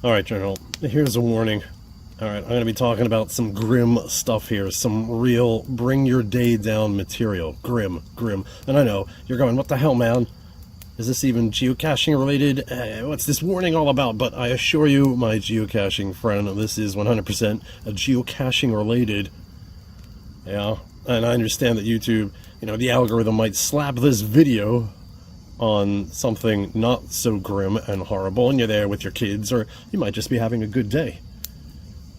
Alright, Journal, here's a warning. Alright, I'm going to be talking about some grim stuff here. Some real bring your day down material. Grim. And I know, you're going, what the hell, man? Is this even geocaching related? What's this warning all about? But I assure you, my geocaching friend, this is 100% a geocaching related. Yeah, and I understand that YouTube, the algorithm might slap this video on something not so grim and horrible, and you're there with your kids, or you might just be having a good day.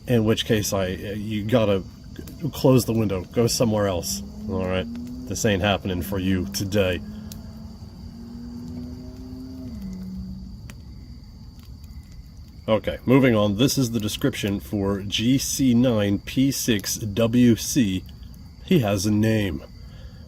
In which case, you gotta close the window, go somewhere else. All right, this ain't happening for you today. Okay, moving on. This is the description for GC9P6WC. He has a name.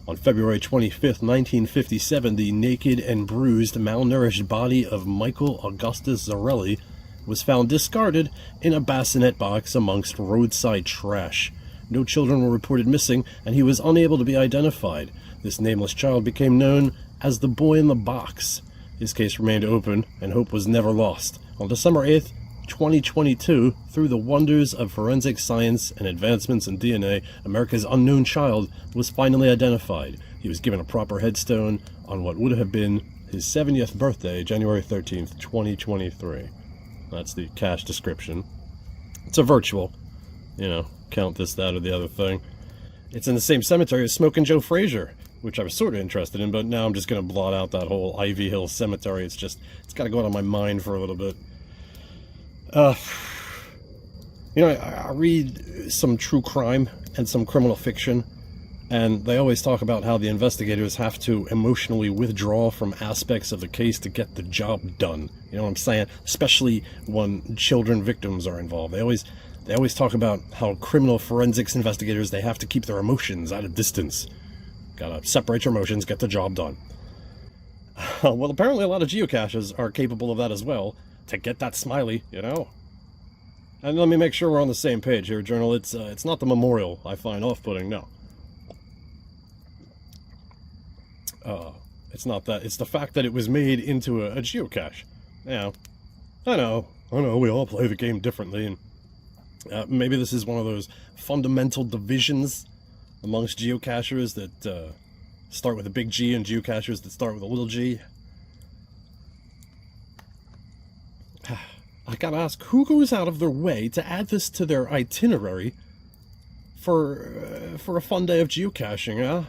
On February 25th, 1957, the naked and bruised, malnourished body of Michael Augustus Zarelli was found discarded in a bassinet box amongst roadside trash. No children were reported missing, and he was unable to be identified. This nameless child became known as the boy in the box. His case remained open, and hope was never lost. On December 8th, 2022, through the wonders of forensic science and advancements in DNA, America's unknown child was finally identified. He was given a proper headstone on what would have been his 70th birthday, January 13th, 2023. That's the cache description. It's a virtual, count this, that, or the other thing. It's in the same cemetery as Smokin' Joe Frazier, which I was sort of interested in, but now I'm just going to blot out that whole Ivy Hill Cemetery. It's got to go out of my mind for a little bit. I read some true crime and some criminal fiction, and they always talk about how the investigators have to emotionally withdraw from aspects of the case to get the job done. You know what I'm saying? Especially when children victims are involved. They always talk about how criminal forensics investigators, they have to keep their emotions at a distance. Gotta separate your emotions, get the job done. Well, apparently a lot of geocaches are capable of that as well, to get that smiley, And let me make sure we're on the same page here, Journal. It's not the memorial I find off-putting, no. It's not that. It's the fact that it was made into a geocache. Yeah, I know, we all play the game differently, and maybe this is one of those fundamental divisions amongst geocachers that start with a big G and geocachers that start with a little g. I gotta ask, who goes out of their way to add this to their itinerary for a fun day of geocaching, huh?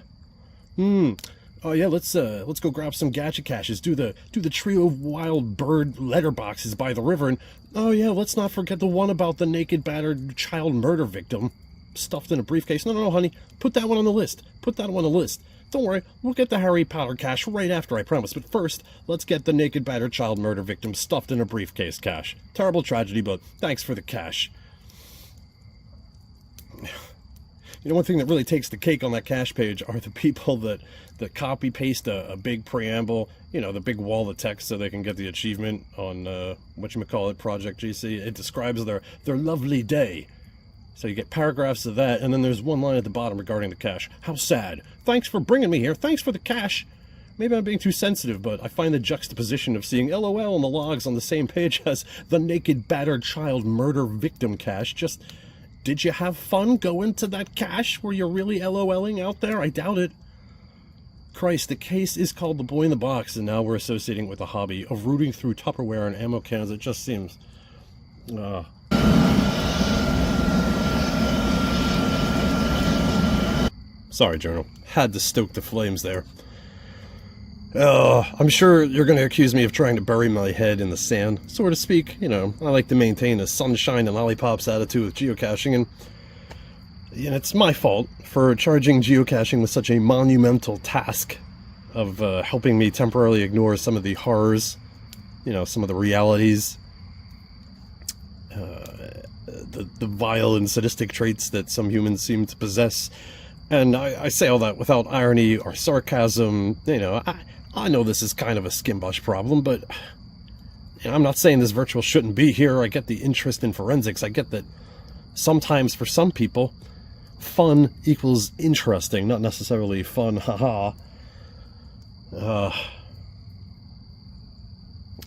Oh yeah, let's go grab some gadget caches, do the trio of wild bird letterboxes by the river, and oh yeah, let's not forget the one about the naked battered child murder victim stuffed in a briefcase. No, honey, put that one on the list. Don't worry, we'll get the Harry Potter cache right after, I promise. But first, let's get the naked battered child murder victim stuffed in a briefcase cache. Terrible tragedy, but thanks for the cache. One thing that really takes the cake on that cache page are the people that copy-paste a big preamble, the big wall of text so they can get the achievement on, Project GC. It describes their lovely day. So you get paragraphs of that, and then there's one line at the bottom regarding the cache. How sad. Thanks for bringing me here. Thanks for the cache. Maybe I'm being too sensitive, but I find the juxtaposition of seeing LOL on the logs on the same page as the naked battered child murder victim cache. Just, did you have fun going to that cache? Were you really LOLing out there? I doubt it. Christ, the case is called The Boy in the Box, and now we're associating it with the hobby of rooting through Tupperware and ammo cans. It just seems... Sorry, Journal. Had to stoke the flames there. I'm sure you're going to accuse me of trying to bury my head in the sand, so to speak. I like to maintain a sunshine and lollipops attitude with geocaching, and it's my fault for charging geocaching with such a monumental task of helping me temporarily ignore some of the horrors, some of the realities, the vile and sadistic traits that some humans seem to possess. And I say all that without irony or sarcasm. I know this is kind of a Skimbosh problem, but I'm not saying this virtual shouldn't be here. I get the interest in forensics. I get that sometimes for some people, fun equals interesting, not necessarily fun, haha.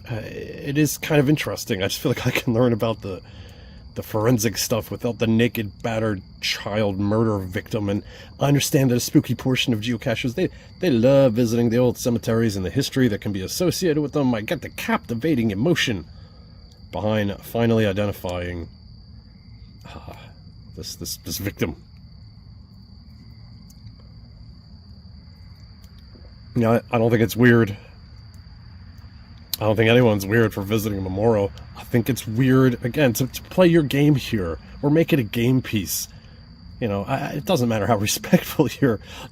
it is kind of interesting. I just feel like I can learn about the forensic stuff without the naked, battered child murder victim. And I understand that a spooky portion of geocachers, they love visiting the old cemeteries and the history that can be associated with them. I get the captivating emotion behind finally identifying this victim. You know, I don't think it's weird. I don't think anyone's weird for visiting a memorial. I think it's weird, again, to play your game here, or make it a game piece. You know, it doesn't matter how respectful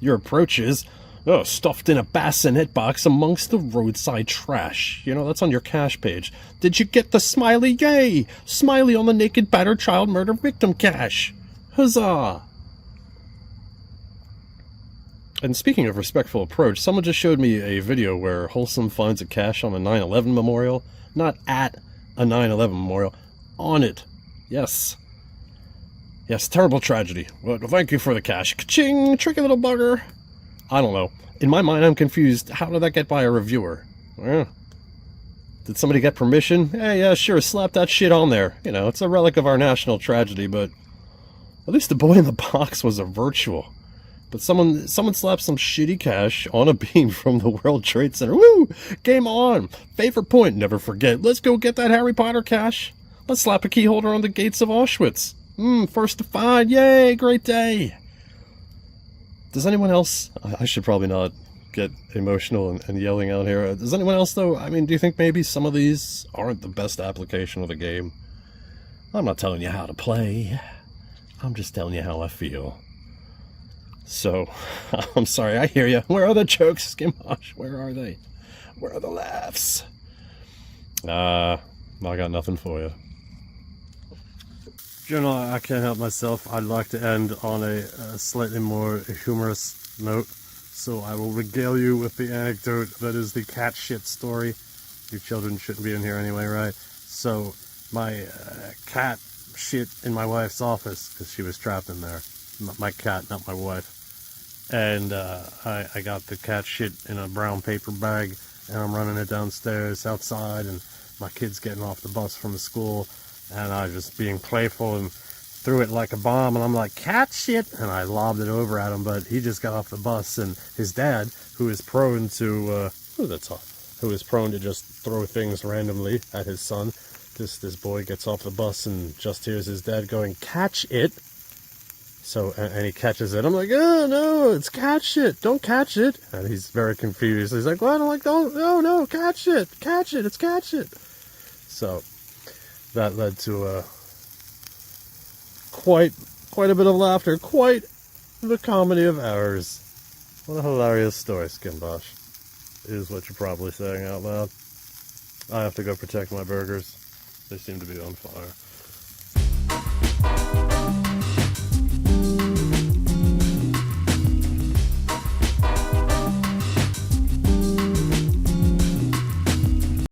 your approach is. Oh, stuffed in a bassinet box amongst the roadside trash. You know, that's on your cache page. Did you get the smiley? Yay! Smiley on the naked, battered child murder victim cache. Huzzah! And speaking of respectful approach, someone just showed me a video where Wholesome finds a cache on a 9/11 memorial. Not at a 9/11 memorial. On it. Yes. Yes, terrible tragedy. Well, thank you for the cache. Ka-ching! Tricky little bugger! I don't know. In my mind, I'm confused. How did that get by a reviewer? Did somebody get permission? Hey, yeah, sure, slap that shit on there. You know, it's a relic of our national tragedy, but at least the boy in the box was a virtual. But someone slapped some shitty cache on a beam from the World Trade Center. Woo! Game on! Favorite point, never forget. Let's go get that Harry Potter cache. Let's slap a key holder on the gates of Auschwitz. First to find. Yay! Great day! Does anyone else... I should probably not get emotional and yelling out here. Does anyone else, though? I mean, do you think maybe some of these aren't the best application of the game? I'm not telling you how to play. I'm just telling you how I feel. So, I'm sorry, I hear you. Where are the jokes, Skimbosh? Where are they? Where are the laughs? I got nothing for you. General, I can't help myself. I'd like to end on a slightly more humorous note. So I will regale you with the anecdote that is the cat shit story. Your children shouldn't be in here anyway, right? So my cat shit in my wife's office because she was trapped in there. My cat, not my wife. And I got the cat shit in a brown paper bag, and I'm running it downstairs outside, and my kid's getting off the bus from school, and I was just being playful and threw it like a bomb, and I'm like, cat shit, and I lobbed it over at him, but he just got off the bus, and his dad, who is prone to, who is prone to just throw things randomly at his son, this boy gets off the bus and just hears his dad going, catch it. So, and he catches it. I'm like, oh, no, it's cat shit. Don't catch it. And he's very confused. He's like, what? I'm like, no, catch it. Catch it. It's cat shit. So, that led to quite a bit of laughter. Quite the comedy of errors. What a hilarious story, Skimbosh. Is what you're probably saying out loud. I have to go protect my burgers. They seem to be on fire.